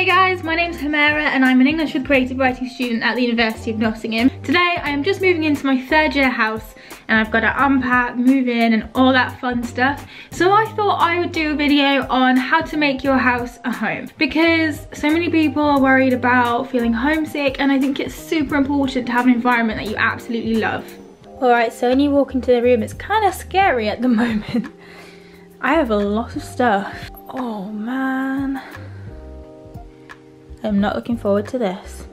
Hey guys, my name's Humeara and I'm an English with Creative Writing student at the University of Nottingham. Today I am just moving into my third year house and I've got to unpack, move in and all that fun stuff. So I thought I would do a video on how to make your house a home, because so many people are worried about feeling homesick and I think it's super important to have an environment that you absolutely love. Alright, so when you walk into the room it's kind of scary at the moment. I have a lot of stuff. Oh man. I'm not looking forward to this.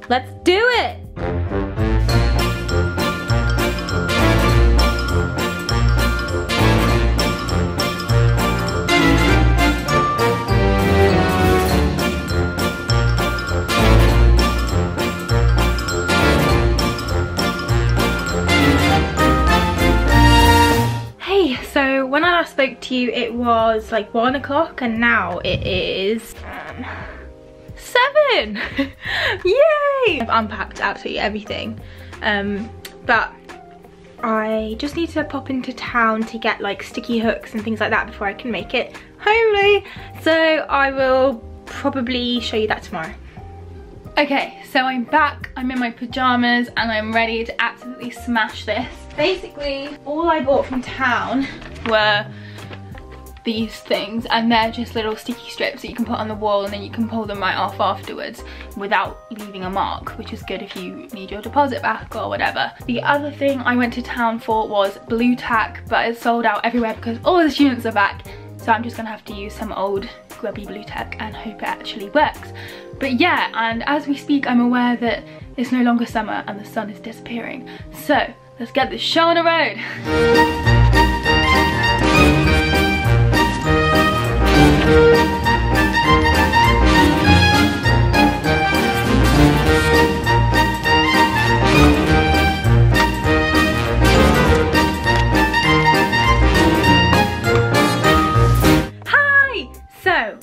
Let's do it! Hey, so when I last spoke to you it was like 1 o'clock and now it is 7! Yay! I've unpacked absolutely everything, but I just need to pop into town to get like sticky hooks and things like that before I can make it homely, so I will probably show you that tomorrow. Okay, so I'm back, I'm in my pajamas and I'm ready to absolutely smash this. Basically, all I bought from town were these things, and they're just little sticky strips that you can put on the wall and then you can pull them right off afterwards without leaving a mark, which is good if you need your deposit back or whatever. The other thing I went to town for was blue tack, but it's sold out everywhere because all the students are back, so I'm just gonna have to use some old grubby blue tack and hope it actually works. But yeah, and as we speak I'm aware that it's no longer summer and the sun is disappearing, so let's get this show on the road.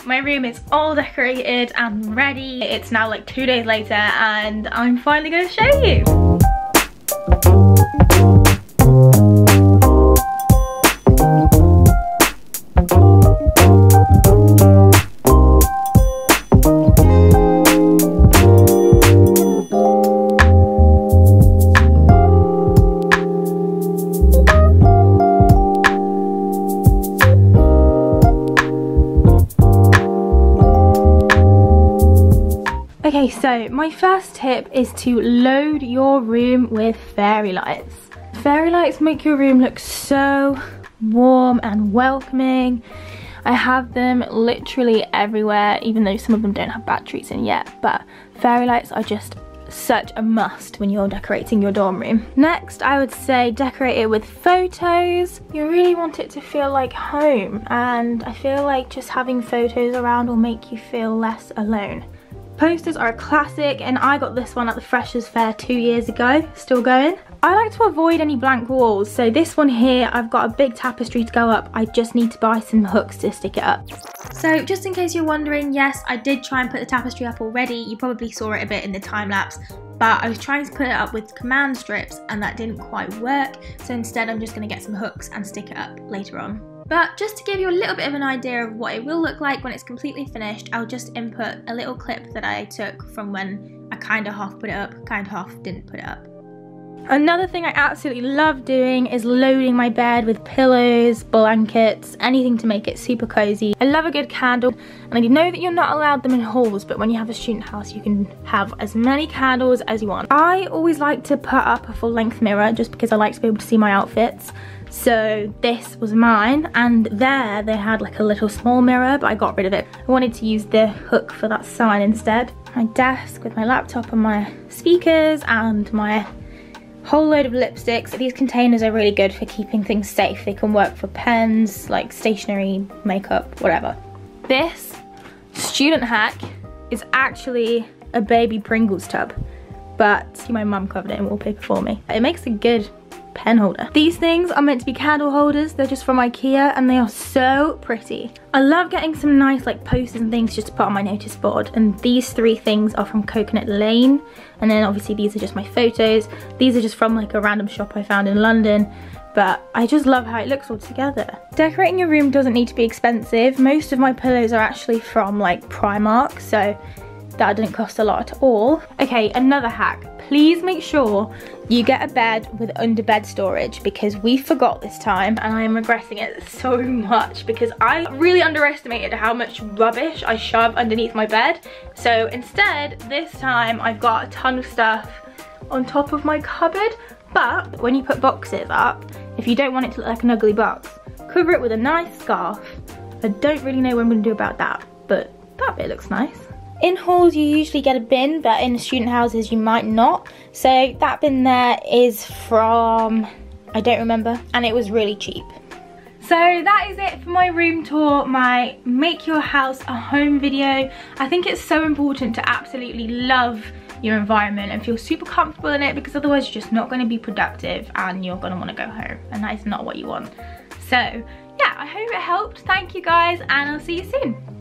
My room is all decorated and ready. It's now like 2 days later and I'm finally going to show you. Okay, so my first tip is to load your room with fairy lights. Fairy lights make your room look so warm and welcoming. I have them literally everywhere, even though some of them don't have batteries in yet, but fairy lights are just such a must when you're decorating your dorm room. Next, I would say decorate it with photos. You really want it to feel like home, and I feel like just having photos around will make you feel less alone. Posters are a classic and I got this one at the Freshers Fair 2 years ago, still going. I like to avoid any blank walls, so this one here, I've got a big tapestry to go up. I just need to buy some hooks to stick it up. So just in case you're wondering, yes, I did try and put the tapestry up already. You probably saw it a bit in the time lapse, but I was trying to put it up with command strips and that didn't quite work. So instead I'm just gonna get some hooks and stick it up later on. But just to give you a little bit of an idea of what it will look like when it's completely finished, I'll just input a little clip that I took from when I kind of half put it up, kind of half didn't put it up. Another thing I absolutely love doing is loading my bed with pillows, blankets, anything to make it super cozy. I love a good candle, and I know that you're not allowed them in halls, but when you have a student house you can have as many candles as you want. I always like to put up a full-length mirror just because I like to be able to see my outfits. So this was mine, and there they had like a little small mirror, but I got rid of it. I wanted to use the hook for that sign instead. My desk with my laptop and my speakers and my whole load of lipsticks. These containers are really good for keeping things safe. They can work for pens, like stationery, makeup, whatever. This student hack is actually a baby Pringles tub, but my mum covered it in wallpaper for me. It makes a good pen holder. These things are meant to be candle holders. They're just from IKEA and they are so pretty. I love getting some nice like posters and things just to put on my notice board, and these 3 things are from Coconut Lane, and then obviously these are just my photos. These are just from like a random shop I found in London. but I just love how it looks all together. Decorating your room doesn't need to be expensive. Most of my pillows are actually from like Primark, so that didn't cost a lot at all. Okay, another hack. Please make sure you get a bed with under bed storage, because we forgot this time and I am regretting it so much because I really underestimated how much rubbish I shove underneath my bed. So instead, this time I've got a ton of stuff on top of my cupboard. But when you put boxes up, if you don't want it to look like an ugly box, cover it with a nice scarf. I don't really know what I'm going to do about that, but that bit looks nice. In halls you usually get a bin, but in student houses you might not. So that bin there is from, I don't remember, and it was really cheap. So that is it for my room tour, my make your house a home video. I think it's so important to absolutely love your environment and feel super comfortable in it, because otherwise you're just not going to be productive and you're going to want to go home, and that is not what you want. So yeah, I hope it helped. Thank you guys, and I'll see you soon.